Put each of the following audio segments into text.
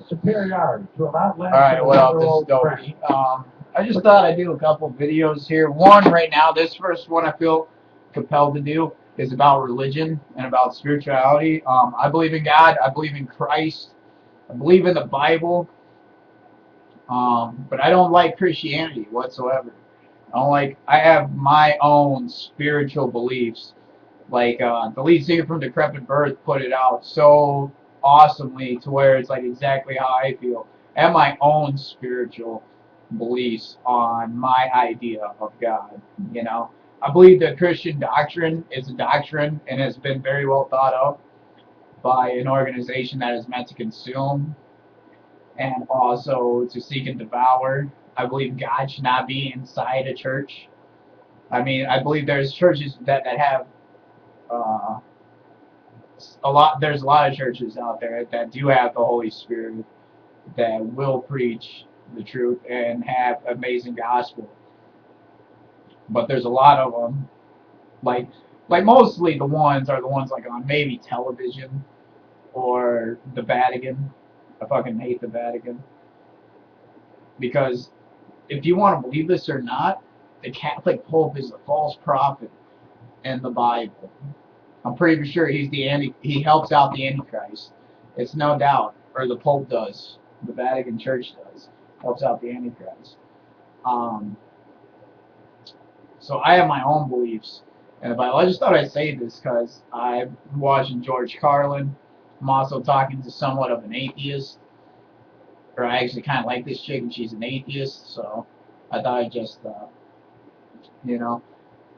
superiority to have outlasted Alright, what up? This is old Dopey. I just thought I'd do a couple videos here. One right now, this first one I feel compelled to do is about religion and about spirituality. I believe in God. I believe in Christ. I believe in the Bible. But I don't like Christianity whatsoever. I have my own spiritual beliefs. The lead singer from Decrepit Birth put it out so awesomely to where it's like exactly how I feel. I have my own spiritual beliefs on my idea of God. You know, I believe that Christian doctrine is a doctrine and has been very well thought of by an organization that is meant to consume and also to seek and devour. I believe God should not be inside a church. I mean, I believe there's churches that have uh, there's a lot of churches out there that do have the Holy Spirit that will preach the truth and have amazing gospel. But there's a lot of them, like like mostly the ones are the ones like on maybe television or the Vatican. I fucking hate the Vatican because if you want to believe this or not, the Catholic Pope is a false prophet in the Bible. I'm pretty sure he helps out the Antichrist. It's no doubt, or the Pope does. The Vatican Church does. Helps out the Antichrist. Um, so I have my own beliefs in the Bible. I just thought I'd say this because I'm watching George Carlin. I'm also talking to somewhat of an atheist, or I actually kind of like this chick and she's an atheist. So I thought I'd just, you know,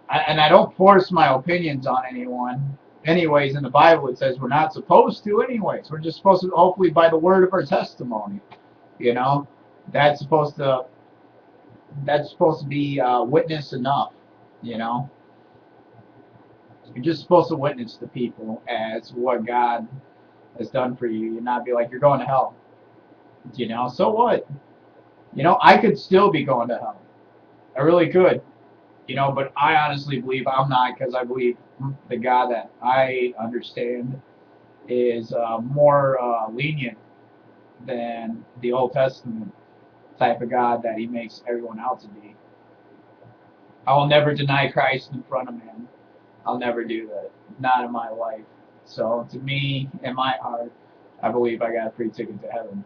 and I don't force my opinions on anyone. Anyways, in the Bible it says we're not supposed to. Anyways, we're just supposed to, hopefully, by the word of our testimony. You know, that's supposed to that's supposed to be witness enough. You know, you're just supposed to witness to people as what God has done for you, and not be like you're going to hell. You know, so what? You know, I could still be going to hell. I really could. You know, but I honestly believe I'm not because I believe the God that I understand is more lenient than the Old Testament type of God that he makes everyone out to be. I will never deny Christ in front of man. I'll never do that. Not in my life. So to me, in my heart, I believe I got a free ticket to heaven.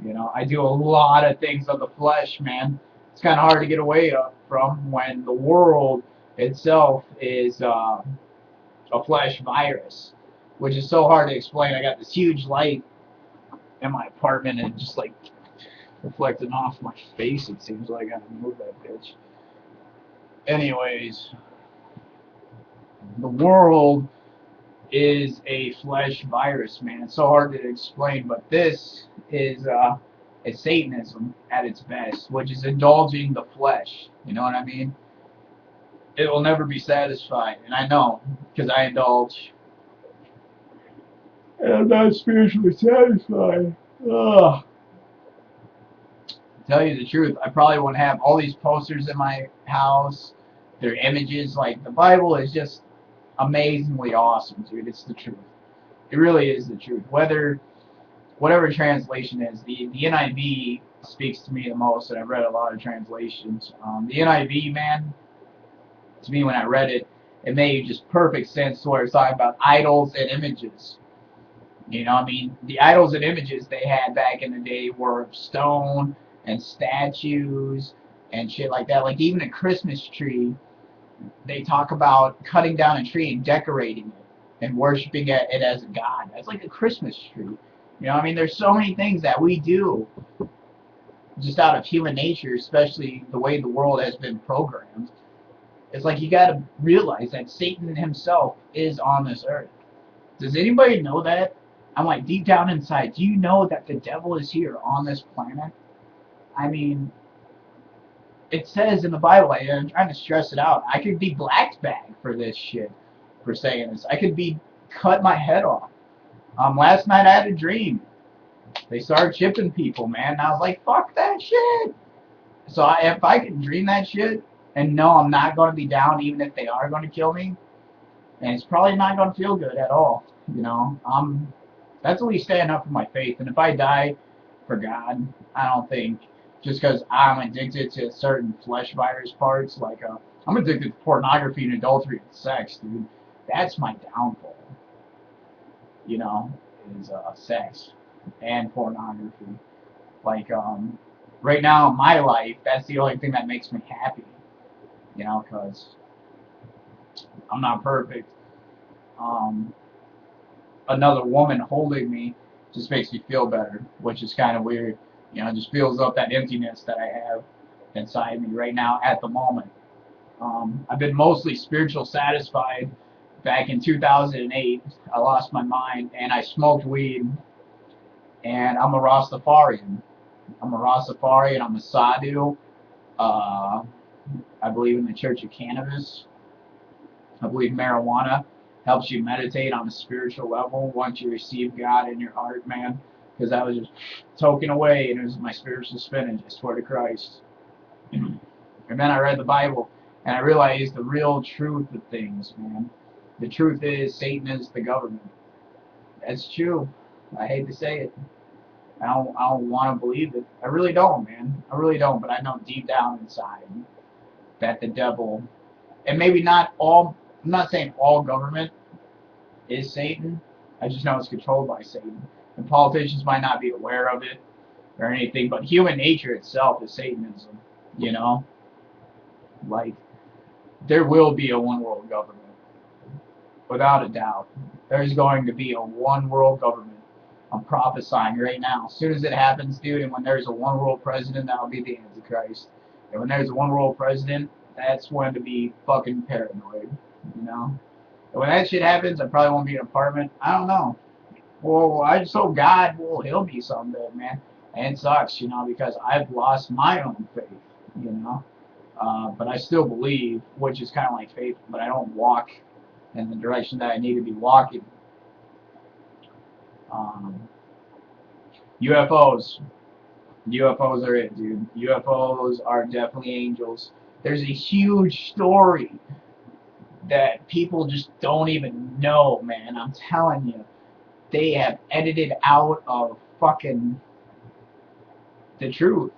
You know, I do a lot of things of the flesh, man. It's kind of hard to get away from when the world itself is a flesh virus, which is so hard to explain. I got this huge light in my apartment and just like reflecting off my face. It seems like I have to move that bitch. Anyways, the world is a flesh virus, man. It's so hard to explain, but this is Satanism at its best, which is indulging the flesh. You know what I mean? It will never be satisfied, and I know because I indulge. And I'm not spiritually satisfied. Ugh. To tell you the truth, I probably wouldn't have all these posters in my house. Their images, like the Bible, is just amazingly awesome, dude. It's the truth. It really is the truth. Whatever translation is, the NIV speaks to me the most, and I've read a lot of translations. The NIV, man, to me when I read it, it made just perfect sense to where it's talking about idols and images. You know, I mean, the idols and images they had back in the day were of stone and statues and shit like that. Like even a Christmas tree, they talk about cutting down a tree and decorating it and worshiping it as a god. That's like a Christmas tree. You know, I mean, there's so many things that we do just out of human nature, especially the way the world has been programmed. It's like you got to realize that Satan himself is on this earth. Does anybody know that? I'm like, deep down inside, do you know that the devil is here on this planet? I mean, it says in the Bible, I'm trying to stress it out, I could be black bag for this shit, for saying this. I could be cut my head off. Last night I had a dream. They started chipping people, man. And I was like, fuck that shit. So if I can dream that shit and know I'm not going to be down even if they are going to kill me, and it's probably not going to feel good at all, you know. That's at least standing up for my faith. And if I die, for God. I don't think just because I'm addicted to certain flesh virus parts, like I'm addicted to pornography and adultery and sex, dude. That's my downfall. You know, is sex and pornography. Like right now in my life, that's the only thing that makes me happy. You know, because I'm not perfect. Um, Another woman holding me just makes me feel better, which is kind of weird. You know, it just fills up that emptiness that I have inside me right now at the moment. I've been mostly spiritual satisfied back in 2008. I lost my mind and I smoked weed, and I'm a Rastafarian. I'm a Rastafarian. I'm a Sadhu. Uh, I believe in the Church of Cannabis. I believe marijuana helps you meditate on a spiritual level once you receive God in your heart, man. Because I was just token away, and it was my spiritual spinach. I swear to Christ. And then I read the Bible, and I realized the real truth of things, man. The truth is Satan is the government. That's true. I hate to say it. I don't want to believe it. I really don't, man. I really don't. But I know deep down inside that the devil, and maybe not all, I'm not saying all government is Satan. I just know it's controlled by Satan. And politicians might not be aware of it or anything, but human nature itself is Satanism. You know? Like, there will be a one world government. Without a doubt. There's going to be a one world government. I'm prophesying right now. As soon as it happens, dude, and when there's a one world president, that'll be the Antichrist. And when there's a one world president, that's when to be fucking paranoid. You know? And when that shit happens, I probably won't be in an apartment. I don't know. Well, I just hope God will heal me someday, man. And it sucks, you know, because I've lost my own faith, you know. But I still believe, which is kind of like faith, but I don't walk in the direction that I need to be walking. UFOs. UFOs are it, dude. UFOs are definitely angels. There's a huge story that people just don't even know, man. I'm telling you. They have edited out of fucking the truth.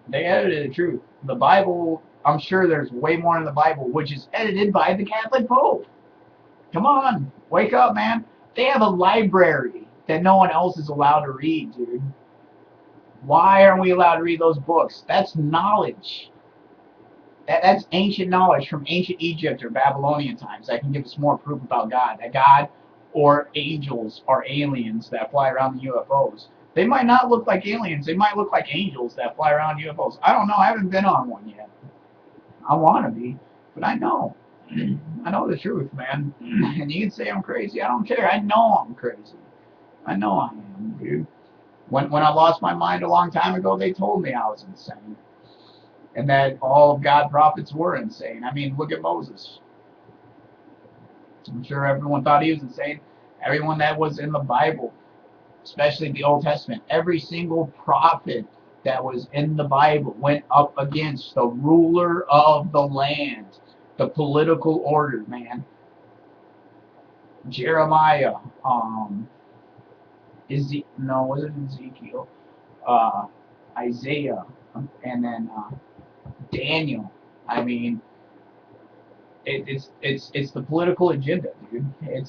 They edited the truth. The Bible, I'm sure there's way more in the Bible, which is edited by the Catholic Pope. Come on, wake up, man. They have a library that no one else is allowed to read, dude. Why aren't we allowed to read those books? That's knowledge. That's ancient knowledge from ancient Egypt or Babylonian times that can give us more proof about God. That God or angels or aliens that fly around the UFOs. They might not look like aliens. They might look like angels that fly around UFOs. I don't know. I haven't been on one yet. I want to be, but I know. I know the truth, man. And you can say I'm crazy. I don't care. I know I'm crazy. I know I am, dude. When I lost my mind a long time ago, they told me I was insane. And that all of God's prophets were insane. I mean, look at Moses. I'm sure everyone thought he was insane. Everyone that was in the Bible, especially the Old Testament, every single prophet that was in the Bible went up against the ruler of the land, the political order, man. Jeremiah, was it Ezekiel? Isaiah, and then Daniel. I mean, it's the political agenda, dude.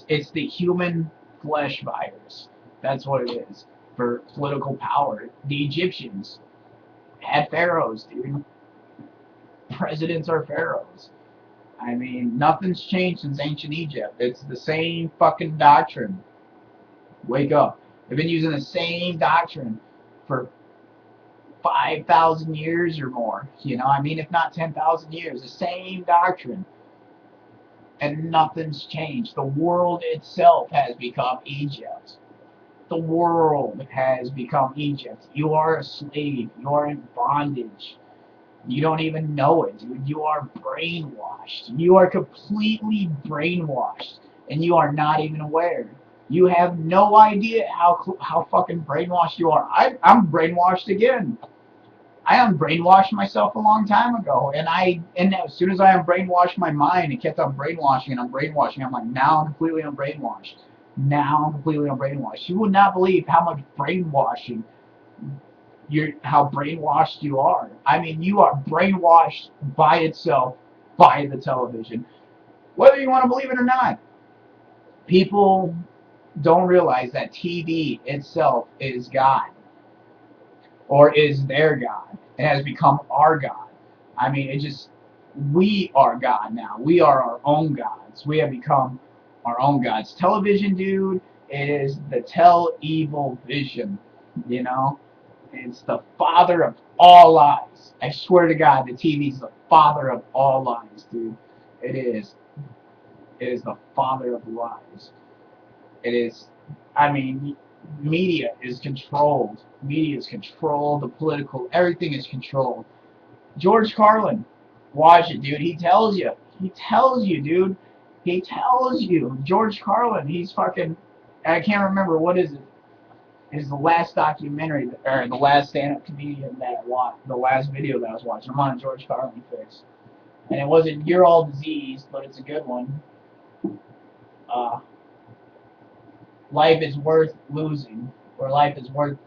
It's the human flesh virus. That's what it is for political power. The Egyptians had pharaohs, dude. Presidents are pharaohs. I mean, nothing's changed since ancient Egypt. It's the same fucking doctrine. Wake up. They've been using the same doctrine for 5,000 years or more. You know, I mean, if not 10,000 years. The same doctrine. And nothing's changed. The world itself has become Egypt. The world has become Egypt. You are a slave. You are in bondage. You don't even know it, dude. You are brainwashed. You are completely brainwashed. And you are not even aware. You have no idea how fucking brainwashed you are. I'm brainwashed again. I unbrainwashed myself a long time ago, and as soon as I unbrainwashed my mind, it kept on brainwashing and unbrainwashing. I'm like, now I'm completely unbrainwashed. Now I'm completely unbrainwashed. You would not believe how much brainwashing how brainwashed you are. I mean, you are brainwashed by itself, by the television, whether you want to believe it or not. People don't realize that TV itself is God, or is their God. It has become our God. I mean, we are God now. We are our own gods. We have become our own gods. Television, dude, is the evil vision, you know? It's the father of all lies. I swear to God, the TV is the father of all lies, dude. It is. It is the father of lies. It is. I mean, media is controlled. Media is controlled. The political, everything is controlled. George Carlin, watch it, dude. He tells you. He tells you, dude. He tells you. George Carlin, he's fucking. I can't remember what is it. Is the last documentary or the last stand-up comedian that I watched. The last video that I was watching. I'm on a George Carlin fix, and it wasn't You're All Diseased, but it's a good one. Uh, Life is worth losing, or life is worth.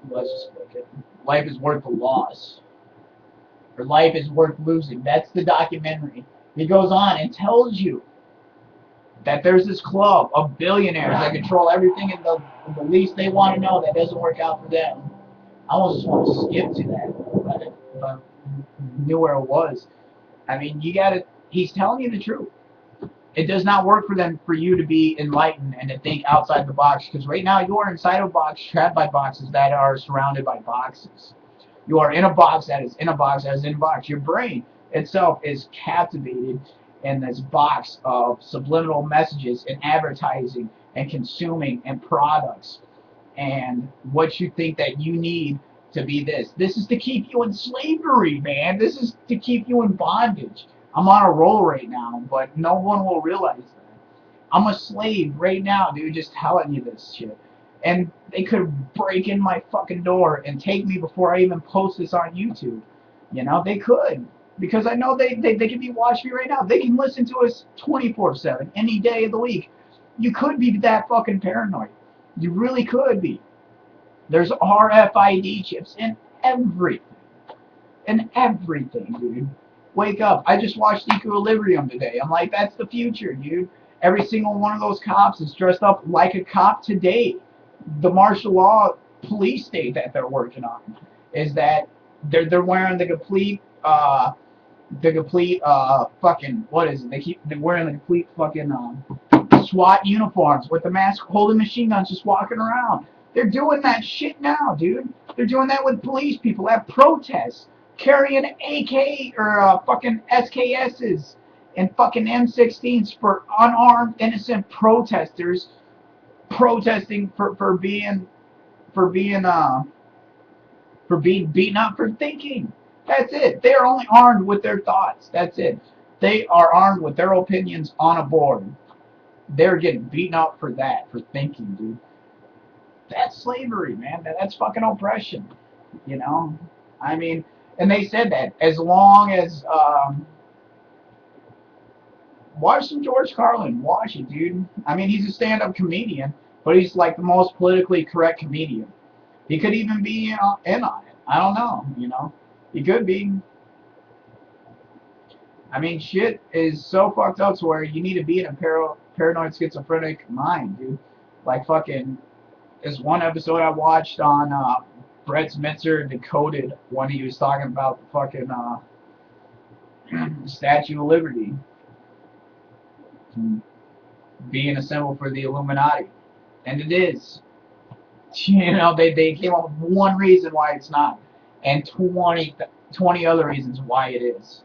Let's just click it. Life is worth the loss, or life is worth losing. That's the documentary. He goes on and tells you that there's this club of billionaires that control everything in the least they want to know that doesn't work out for them. I almost just want to skip to that, but I knew where it was. I mean, you gotta. He's telling you the truth. It does not work for you to be enlightened and to think outside the box, because right now you are inside a box, trapped by boxes that are surrounded by boxes. You are in a box that is in a box that is in a box. Your brain itself is captivated in this box of subliminal messages and advertising and consuming and products and what you think that you need to be this. This is to keep you in slavery, man. This is to keep you in bondage. I'm on a roll right now, but no one will realize that. I'm a slave right now, dude, just telling you this shit. And they could break in my fucking door and take me before I even post this on YouTube. You know, they could. Because I know they can be watching me right now. They can listen to us 24/7, any day of the week. You could be that fucking paranoid. You really could be. There's RFID chips in everything. In everything, dude. Wake up. I just watched Equilibrium today. I'm like, that's the future, dude. Every single one of those cops is dressed up like a cop today. The martial law police state that they're working on is that they're wearing the complete fucking, what is it? They're wearing the complete fucking SWAT uniforms with the mask, holding machine guns, just walking around. They're doing that shit now, dude. They're doing that with police people at protests, carrying AK or fucking SKSs and fucking M16s for unarmed innocent protesters protesting for being beaten up for thinking. That's it. They are only armed with their thoughts. That's it. They are armed with their opinions on a board. They're getting beaten up for that, for thinking, dude. That's slavery, man. That's fucking oppression. You know? I mean, and they said that as long as watch some George Carlin. Watch it, dude. I mean, he's a stand-up comedian, but he's like the most politically correct comedian. He could even be in on it. I don't know, you know. He could be. I mean, shit is so fucked up to where you need to be in a paranoid schizophrenic mind, dude. Like fucking, this one episode I watched on Brett Smitzer Decoded when he was talking about the fucking Statue of Liberty being a symbol for the Illuminati. And it is. You know, they came up with one reason why it's not, and 20 other reasons why it is.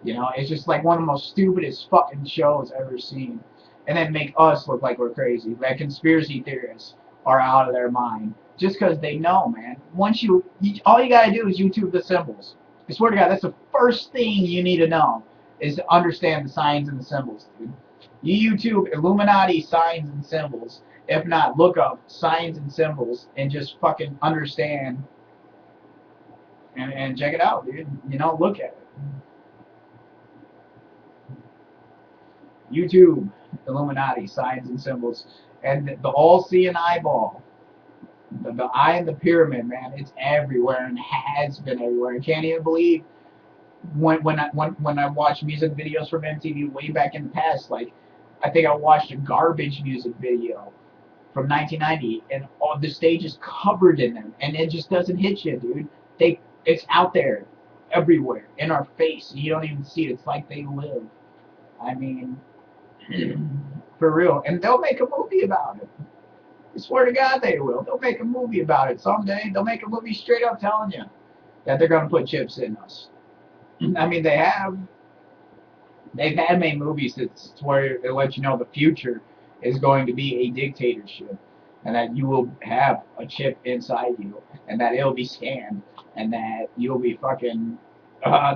You know, it's just like one of the most stupidest fucking shows I've ever seen. And then make us look like we're crazy. That conspiracy theorists are out of their mind. Just because they know, man. Once all you gotta do is YouTube the symbols. I swear to God, that's the first thing you need to know, is to understand the signs and the symbols, dude. You YouTube Illuminati signs and symbols. If not, look up signs and symbols and just fucking understand and check it out, dude. You know, look at it. YouTube Illuminati signs and symbols, and the all-seeing eyeball, The eye of the pyramid, man, it's everywhere and has been everywhere. I can't even believe when I watch music videos from MTV way back in the past. Like, I think I watched a garbage music video from 1990, and all the stage is covered in them, and it just doesn't hit you, dude. It's out there, everywhere, in our face. You don't even see it. It's like they live. I mean, for real. And they'll make a movie about it. I swear to God they will. They'll make a movie about it someday. They'll make a movie straight up telling you that they're going to put chips in us. I mean, they have. They've had made movies that's where it lets you know the future is going to be a dictatorship, and that you will have a chip inside you, and that it'll be scanned, and that you'll be fucking,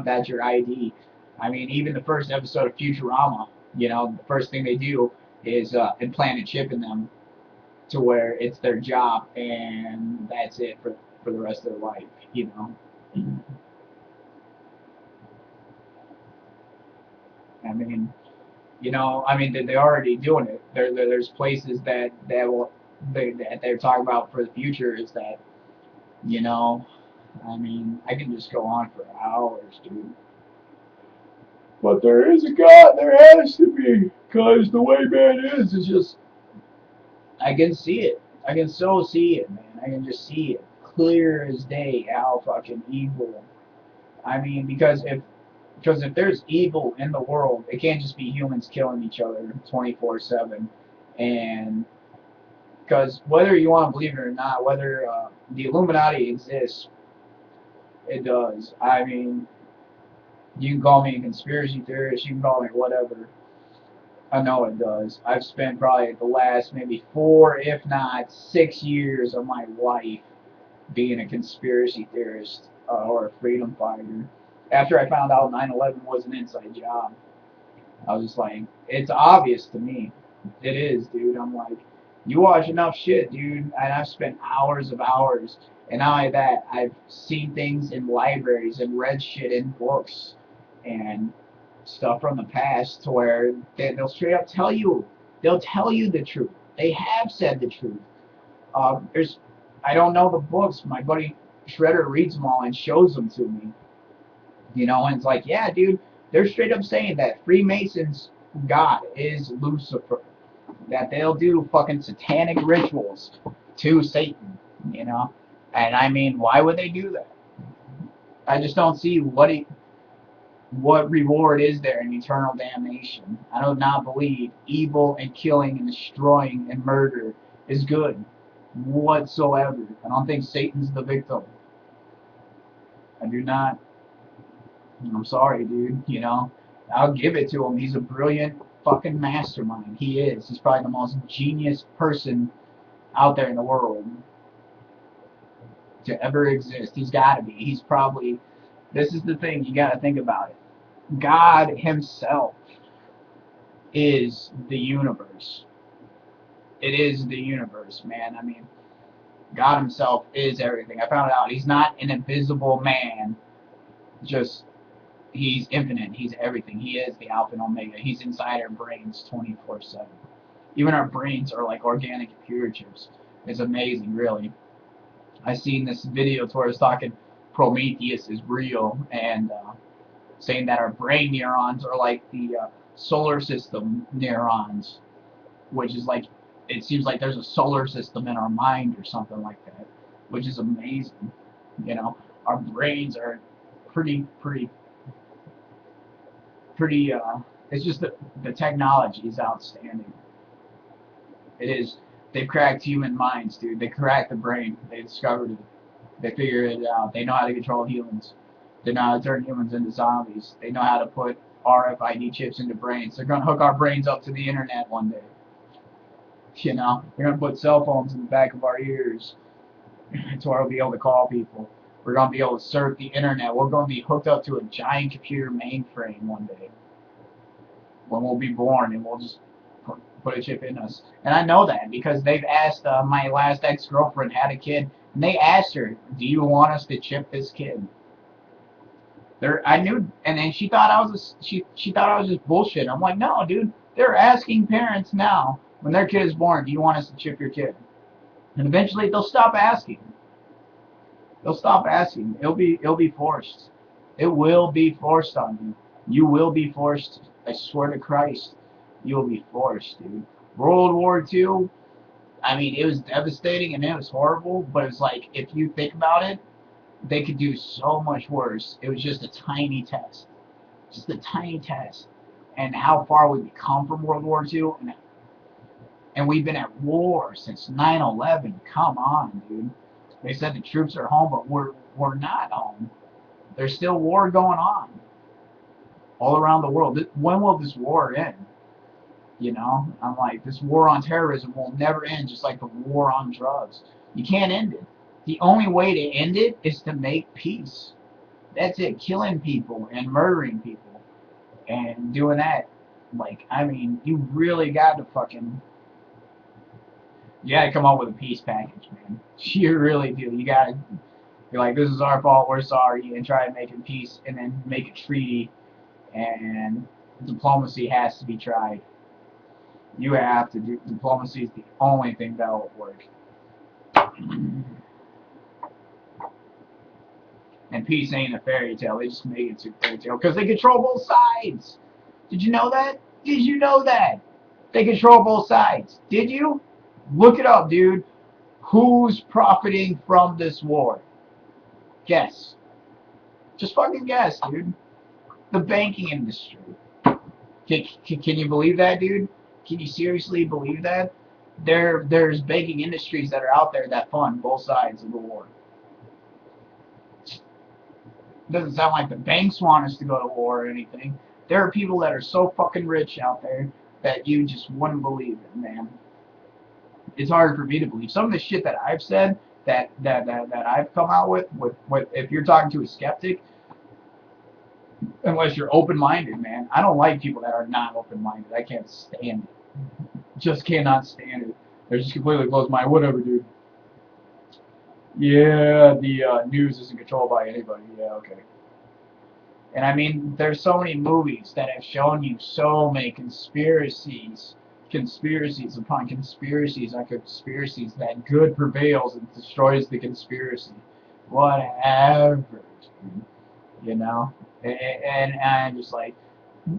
that's your ID. I mean, even the first episode of Futurama, the first thing they do is implant a chip in them to where it's their job, and that's it for the rest of their life. I mean, they're already doing it. There's places that they're talking about for the future is that, I can just go on for hours, dude. But there is a God. There has to be, because the way man is just. I can see it. I can so see it, man. I can just see it clear as day how fucking evil. I mean, because if there's evil in the world, it can't just be humans killing each other 24/7. And because whether you want to believe it or not, whether the Illuminati exists, it does. I mean, you can call me a conspiracy theorist, you can call me whatever. I know it does. I've spent probably the last maybe 4, if not 6 years of my life being a conspiracy theorist or a freedom fighter. After I found out 9/11 was an inside job, I was just like, it's obvious to me. It is, dude. I'm like, you watch enough shit, dude, and I've spent hours of hours. And not only that, I've seen things in libraries and read shit in books and stuff from the past to where they'll straight up tell you. They'll tell you the truth. They have said the truth. I don't know the books. My buddy Shredder reads them all and shows them to me. And it's like, yeah, dude, they're straight up saying that Freemasons' God is Lucifer. That they'll do fucking satanic rituals to Satan, And I mean, why would they do that? I just don't see what reward is there in eternal damnation. I do not believe evil and killing and destroying and murder is good whatsoever. I don't think Satan's the victim. I do not. I'm sorry, dude. I'll give it to him. He's a brilliant fucking mastermind. He is. He's probably the most genius person out there in the world to ever exist. He's got to be. He's probably. This is the thing. You got to think about it. God himself is the universe. It is the universe, man. I mean, God himself is everything. I found out he's not an invisible man. Just, he's infinite. He's everything. He is the Alpha and Omega. He's inside our brains 24/7. Even our brains are like organic computer chips. It's amazing, really. I seen this video where it's talking Prometheus is real and saying that our brain neurons are like the solar system neurons, which is like, it seems like there's a solar system in our mind or something like that, which is amazing. Our brains are pretty, it's just the technology is outstanding. It is. They've cracked human minds, dude. They cracked the brain. They discovered it. They figured it out. They know how to control humans. They know how to turn humans into zombies. They know how to put RFID chips into brains. They're going to hook our brains up to the internet one day. They're going to put cell phones in the back of our ears to where we'll be able to call people. We're going to be able to surf the internet. We're going to be hooked up to a giant computer mainframe one day when we'll be born, and we'll just put a chip in us. And I know that because they've asked, my last ex-girlfriend had a kid, and they asked her, do you want us to chip this kid? I knew, and then she thought I was she thought I was just bullshit. I'm like, no, dude. They're asking parents now when their kid is born, do you want us to chip your kid? And eventually they'll stop asking. They'll stop asking. It'll be forced. It will be forced on you. You will be forced. I swear to Christ, you will be forced, dude. World War II, I mean, it was devastating and it was horrible, but it's like, if you think about it, they could do so much worse. It was just a tiny test. Just a tiny test. And how far we've come from World War II, and we've been at war since 9/11. Come on, dude. They said the troops are home, but we're not home. There's still war going on all around the world. When will this war end? You know, I'm like, this war on terrorism will never end, just like the war on drugs. You can't end it. The only way to end it is to make peace. That's it. Killing people and murdering people and doing that. Like, I mean, you really got to fucking, you got to come up with a peace package, man. You really do. You got to, you're like, this is our fault, we're sorry, and try to make a peace and then make a treaty, and diplomacy has to be tried. You have to do, diplomacy is the only thing that will work. And peace ain't a fairy tale, they just make it to a fairy tale because they control both sides. Did you know that? Did you know that? They control both sides. Did you? Look it up, dude. Who's profiting from this war? Guess. Just fucking guess, dude. The banking industry. Can you believe that, dude? Can you seriously believe that? There's banking industries that are out there that fund both sides of the war. It doesn't sound like the banks want us to go to war or anything. There are people that are so fucking rich out there that you just wouldn't believe it, man. It's hard for me to believe. Some of the shit that I've said, that I've come out with if you're talking to a skeptic, unless you're open-minded, man. I don't like people that are not open-minded. I can't stand it. Just cannot stand it. They're just completely closed minded. Whatever, dude. Yeah, the news isn't controlled by anybody. Yeah, okay. And I mean, there's so many movies that have shown you so many conspiracies upon conspiracies on conspiracies, that good prevails and destroys the conspiracy. Whatever, dude. You know? And I'm just like,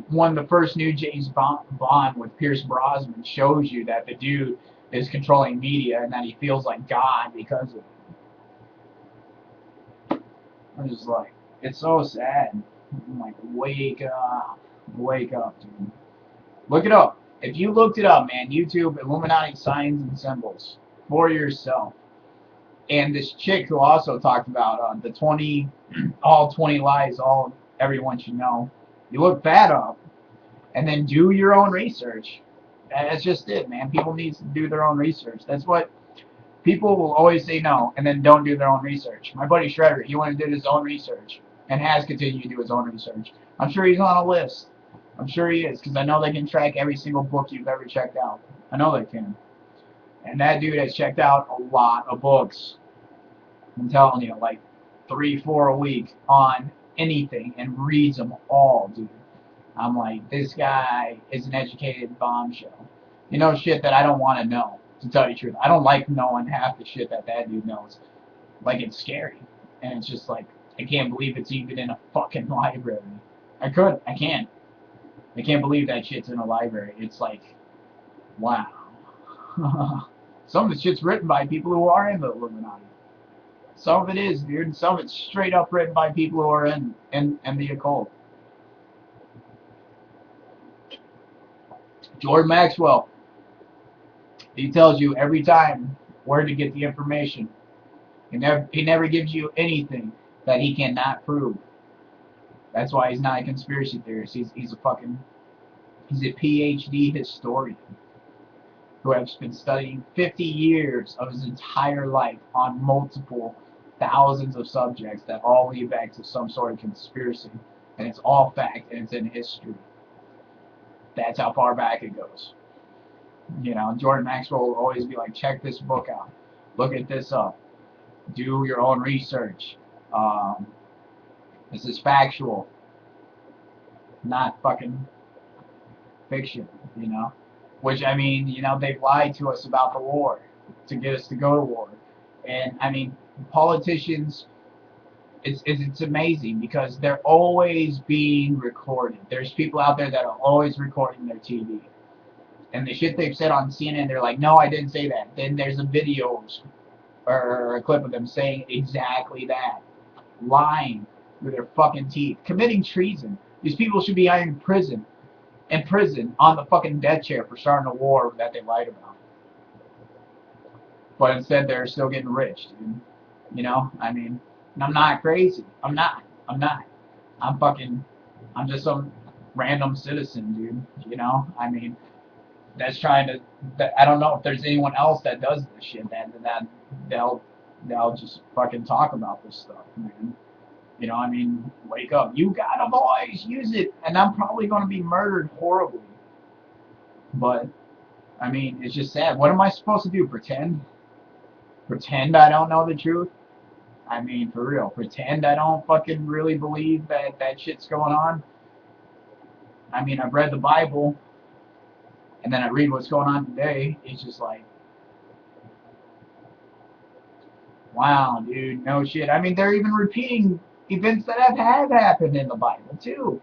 when the first new James Bond with Pierce Brosnan shows you that the dude is controlling media and that he feels like God because of it. I'm just like, it's so sad. I'm like, wake up, dude. Look it up. If you looked it up, man, YouTube, Illuminati signs and symbols for yourself. And this chick who also talked about the 20, all 20 lies, all everyone should know. You look that up, and then do your own research. That's just it, man. People need to do their own research. That's what people will always say no, and then don't do their own research. My buddy Shredder, he went and did his own research, and has continued to do his own research. I'm sure he's on a list. I'm sure he is, because I know they can track every single book you've ever checked out. I know they can. And that dude has checked out a lot of books. I'm telling you, like 3, 4 a week on anything, and reads them all, dude. I'm like, this guy is an educated bombshell. You know, shit that I don't want to know, to tell you the truth. I don't like knowing half the shit that dude knows. Like, it's scary. And it's just like, I can't believe it's even in a fucking library. I can't. I can't believe that shit's in a library. It's like, wow. Some of the shit's written by people who are in the Illuminati. Some of it is, dude. Some of it's straight up written by people who are in the occult. Jordan Maxwell, he tells you every time where to get the information. He never gives you anything that he cannot prove. That's why he's not a conspiracy theorist. He's a PhD historian who has been studying 50 years of his entire life on multiple thousands of subjects that all lead back to some sort of conspiracy. And it's all fact, and it's in history. That's how far back it goes. You know, Jordan Maxwell will always be like, check this book out. Look at this up. Do your own research. This is factual, not fucking fiction, you know? Which, I mean, you know, they've lied to us about the war. to get us to go to war. And I mean, politicians, it's amazing because they're always being recorded. There's people out there that are always recording their TV. And the shit they've said on CNN, they're like, no, I didn't say that. Then there's a video or a clip of them saying exactly that. Lying with their fucking teeth. Committing treason. These people should be in prison on the fucking death chair for starting a war that they lied about. But instead, they're still getting rich, dude. You know, I mean, and I'm not crazy. I'm not. I'm just some random citizen, dude. You know, I mean, that's trying to. I don't know if there's anyone else that does this shit. That they'll just fucking talk about this stuff, man. You know, I mean, wake up. You got a voice, use it. And I'm probably going to be murdered horribly. But, I mean, it's just sad. What am I supposed to do? Pretend? Pretend I don't know the truth? I mean, for real. Pretend I don't fucking really believe that shit's going on? I mean, I've read the Bible, and then I read what's going on today. It's just like, wow, dude, no shit. I mean, they're even repeating events that have happened in the Bible, too.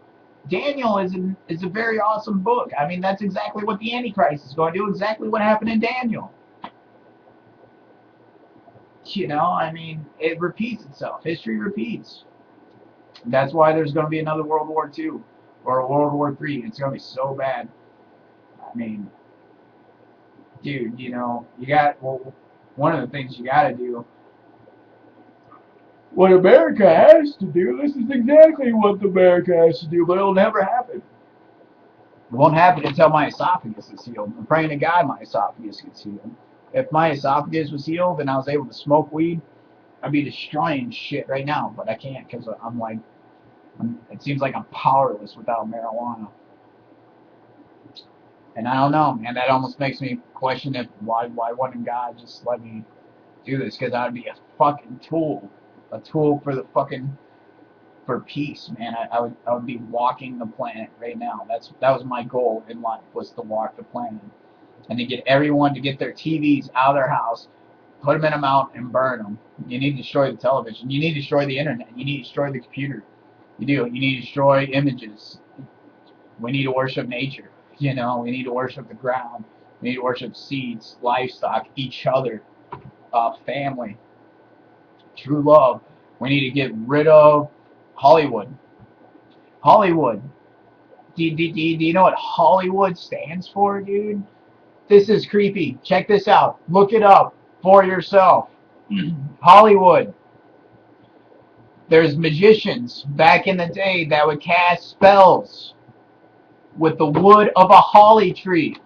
Daniel is a very awesome book. I mean, that's exactly what the Antichrist is going to do, exactly what happened in Daniel. You know, I mean, it repeats itself. History repeats. That's why there's going to be another World War II or a World War III. It's going to be so bad. I mean, dude, you know, well, one of the things you got to do, what America has to do, this is exactly what America has to do, but it'll never happen. It won't happen until my esophagus is healed. I'm praying to God my esophagus gets healed. If my esophagus was healed and I was able to smoke weed, I'd be destroying shit right now, but I can't because it seems like I'm powerless without marijuana. And I don't know, man. That almost makes me question why wouldn't God just let me do this? Because I'd be a fucking tool, for peace, man. I would be walking the planet right now. That was my goal in life, was to walk the planet and to get everyone to get their TVs out of their house, put them in a mountain and burn them. You need to destroy the television. You need to destroy the internet. You need to destroy the computer. You do. You need to destroy images. We need to worship nature. You know, we need to worship the ground. We need to worship seeds, livestock, each other, family, true love. We need to get rid of Hollywood. Hollywood. Do you know what Hollywood stands for, dude? This is creepy. Check this out. Look it up for yourself. Hollywood. There's magicians back in the day that would cast spells with the wood of a holly tree.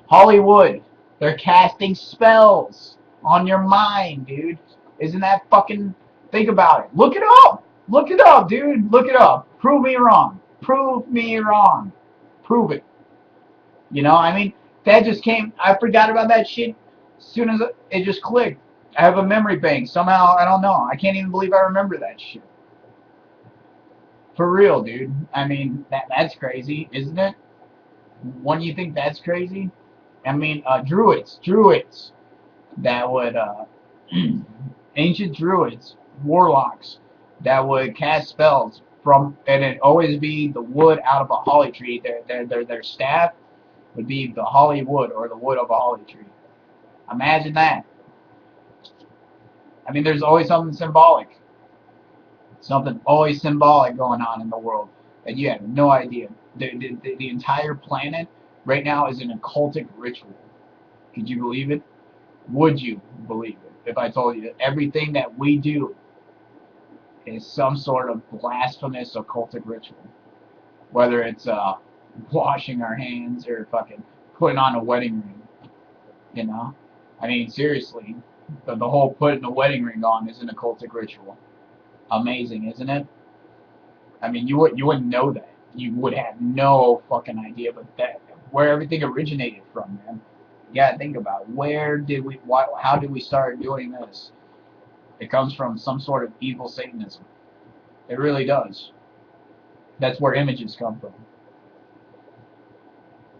Hollywood. They're casting spells on your mind, dude. Isn't that fucking... Think about it. Look it up. Look it up, dude. Look it up. Prove me wrong. Prove me wrong. Prove it. You know, I mean, that just came... I forgot about that shit as soon as it just clicked. I have a memory bank. Somehow, I don't know. I can't even believe I remember that shit. For real, dude. I mean, that's crazy, isn't it? Wouldn't you think that's crazy? I mean, druids that would, ancient druids, warlocks, that would cast spells from, and it'd always be the wood out of a holly tree. Their staff would be the holly wood or the wood of a holly tree. Imagine that. I mean, there's always something symbolic. Something always symbolic going on in the world, and you have no idea. The entire planet right now is an occultic ritual. Could you believe it? Would you believe it if I told you that everything that we do is some sort of blasphemous occultic ritual? Whether it's washing our hands or fucking putting on a wedding ring, you know? I mean, seriously, the whole putting a wedding ring on is an occultic ritual. Amazing, isn't it? I mean, you wouldn't know that. You would have no fucking idea, but where everything originated from, man. You gotta think about it. How did we start doing this? It comes from some sort of evil Satanism. It really does. That's where images come from.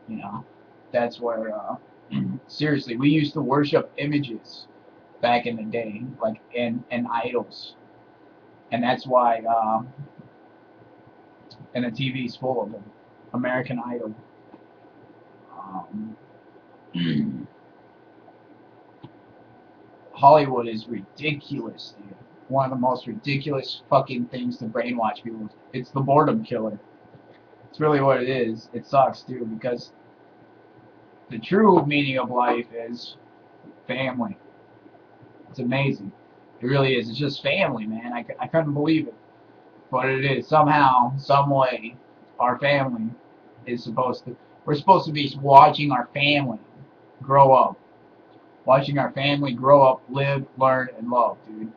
You know, that's where Seriously, we used to worship images back in the day, like and idols, and that's why and the TV's full of them. American Idol. Um, Hollywood is ridiculous, dude. One of the most ridiculous fucking things to brainwash people. It's the boredom killer. It's really what it is. It sucks, dude, because the true meaning of life is family. It's amazing. It really is. It's just family, man. I couldn't believe it. But it is. Somehow, some way, our family is supposed to. We're supposed to be watching our family grow up. Watching our family grow up, live, learn, and love, dude.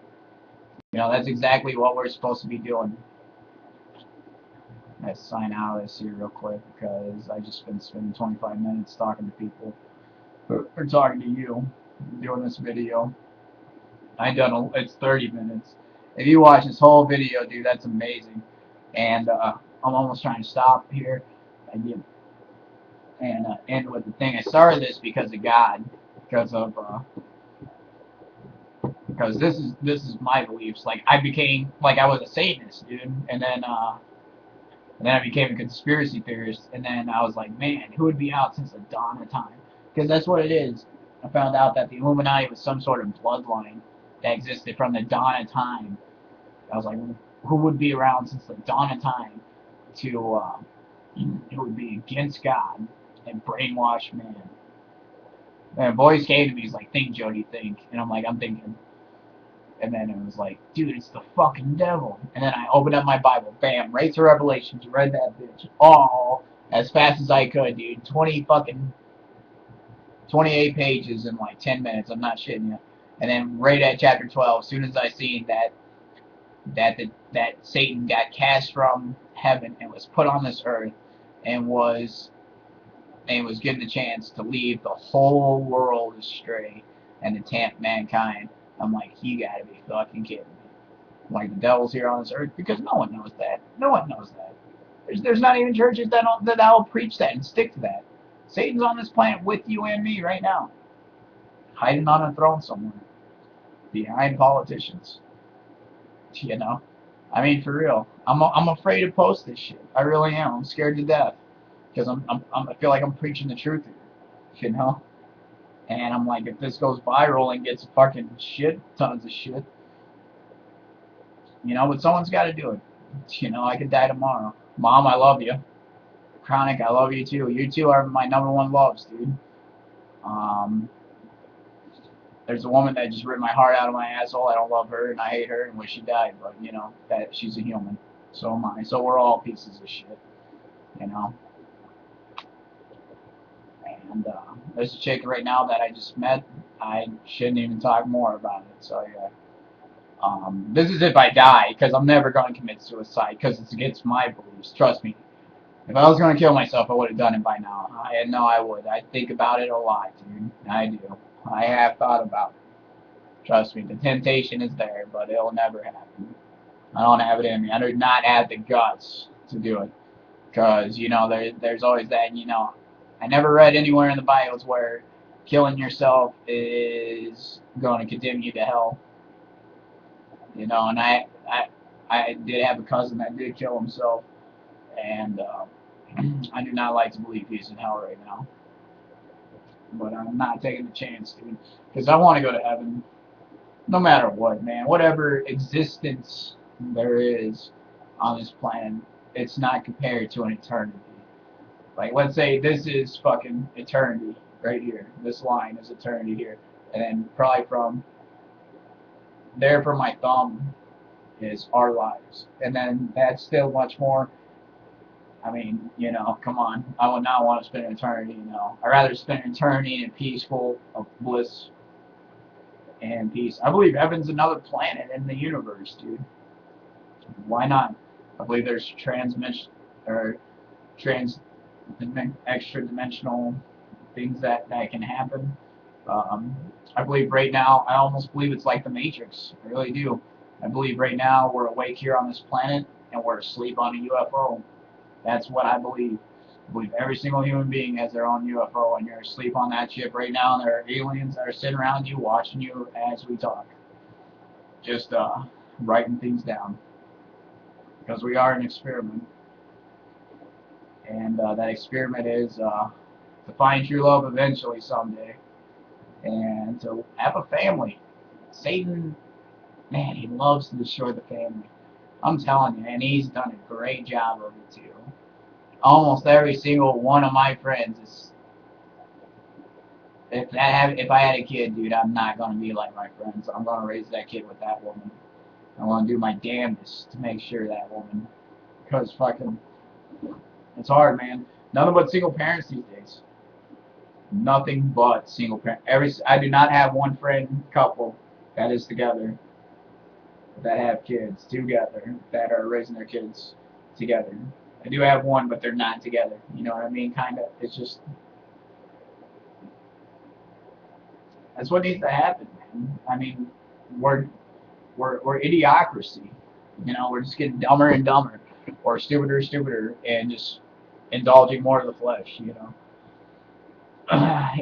You know, that's exactly what we're supposed to be doing. Let's sign out of this here real quick because I just been spending 25 minutes talking to people. Or talking to you, doing this video. It's 30 minutes. If you watch this whole video, dude, that's amazing. And I'm almost trying to stop here and end with the thing. I started this because of God, because of because this is my beliefs. Like I became like I was a Satanist, dude, and then I became a conspiracy theorist, and then I was like, man, who would be out since the dawn of time? Because that's what it is. I found out that the Illuminati was some sort of bloodline that existed from the dawn of time. I was like, who would be around since the dawn of time who would be against God and brainwash man? And a voice came to me, he's like, think, Jody, think. And I'm thinking. And then it was like, dude, it's the fucking devil. And then I opened up my Bible, bam, right to Revelations, read that bitch all as fast as I could, dude. 28 pages in like 10 minutes. I'm not shitting you. And then right at chapter 12, as soon as I seen that Satan got cast from heaven and was put on this earth and was given the chance to lead the whole world astray and to tempt mankind, I'm like, you gotta be fucking kidding me. Like the devil's here on this earth because no one knows that. No one knows that. There's not even churches that'll preach that and stick to that. Satan's on this planet with you and me right now, hiding on a throne somewhere, behind politicians. You know, I mean for real. I'm afraid to post this shit. I really am. I'm scared to death because I feel like I'm preaching the truth here. You know, and I'm like, if this goes viral and gets fucking tons of shit, you know, but someone's got to do it. You know, I could die tomorrow. Mom, I love you. Chronic, I love you too. You two are my number one loves, dude. Um, there's a woman that just ripped my heart out of my asshole. I don't love her and I hate her and wish she died, but you know that she's a human. So am I. So we're all pieces of shit, you know. And there's a chick right now that I just met. I shouldn't even talk more about it. So yeah. This is if I die, because I'm never going to commit suicide, because it's against my beliefs. Trust me. If I was going to kill myself, I would have done it by now. I know I would. I think about it a lot, dude. I do. I have thought about it. Trust me, the temptation is there, but it'll never happen. I don't have it in me. I do not have the guts to do it. Because, you know, there's always that, you know, I never read anywhere in the Bibles where killing yourself is going to condemn you to hell. You know, and I did have a cousin that did kill himself, and I do not like to believe he's in hell right now. But I'm not taking the chance, dude, because I want to go to heaven, no matter what, man. Whatever existence there is on this planet, it's not compared to an eternity. Like, let's say this is fucking eternity right here. This line is eternity here, and then probably from there from my thumb is our lives, and then that's still much more. I mean, you know, come on. I would not want to spend eternity, you know. I'd rather spend eternity in peaceful of bliss and peace. I believe heaven's another planet in the universe, dude. Why not? I believe there's or trans extra dimensional things that can happen. Um, I believe right now, I almost believe it's like the Matrix. I really do. I believe right now we're awake here on this planet and we're asleep on a UFO. That's what I believe. I believe every single human being has their own UFO, and you're asleep on that ship right now, and there are aliens that are sitting around you watching you as we talk. Just writing things down. Because we are an experiment. And that experiment is to find true love eventually someday. And to have a family. Satan, man, he loves to destroy the family. I'm telling you, and he's done a great job of it too. Almost every single one of my friends is. If I had a kid, dude, I'm not gonna be like my friends. I'm gonna raise that kid with that woman. I'm gonna do my damnedest to make sure that woman, because fucking, it's hard, man. Nothing but single parents these days. Nothing but single parent. I do not have one friend couple that is together, that have kids together, that are raising their kids together. I do have one, but they're not together. You know what I mean? Kind of. It's just, that's what needs to happen, man. I mean, we're idiocracy. You know, we're just getting dumber and dumber, or stupider and stupider, and just indulging more of the flesh. You know,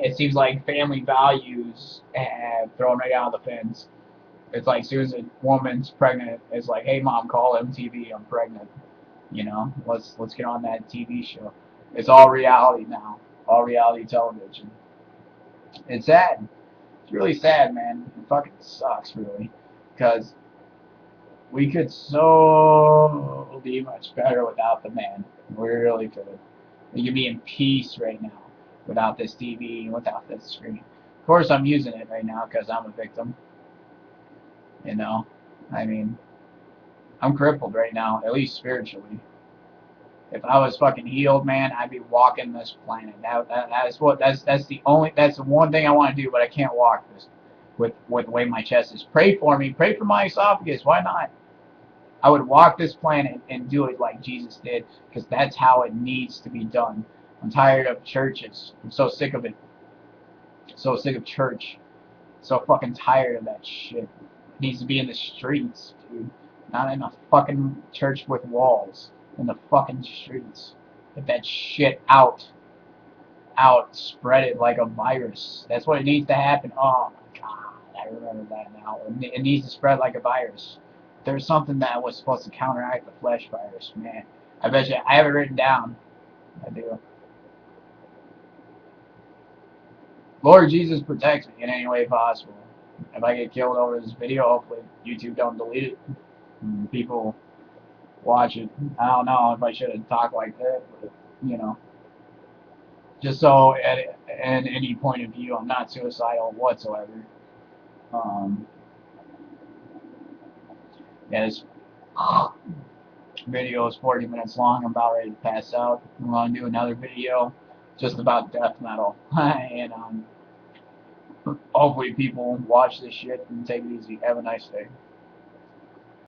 it seems like family values have thrown right out of the fence. It's like as soon as a woman's pregnant, it's like, hey mom, call MTV, I'm pregnant. You know, let's get on that TV show. It's all reality now, all reality television. It's sad. It's really sad, man. It fucking sucks, really, because we could so be much better without the man. We really could. We could be in peace right now without this TV and without this screen. Of course, I'm using it right now because I'm a victim. You know, I mean, I'm crippled right now, at least spiritually. If I was fucking healed, man, I'd be walking this planet. That's the one thing I want to do, but I can't walk this with the way my chest is. Pray for me. Pray for my esophagus. Why not? I would walk this planet and do it like Jesus did, because that's how it needs to be done. I'm tired of churches. I'm so sick of it. So sick of church. So fucking tired of that shit. It needs to be in the streets, dude. Not in a fucking church with walls. In the fucking streets. Get that shit out. Out. Spread it like a virus. That's what it needs to happen. Oh my god. I remember that now. It needs to spread like a virus. There's something that was supposed to counteract the flesh virus, man. I bet you. I have it written down. I do. Lord Jesus, protect me in any way possible. If I get killed over this video, hopefully YouTube don't delete it. And people watch it. I don't know if I should have talked like that, but you know, just so at any point of view, I'm not suicidal whatsoever. Yeah, this video is 40 minutes long. I'm about ready to pass out. I'm going to do another video just about death metal, and hopefully people watch this shit and take it easy. Have a nice day.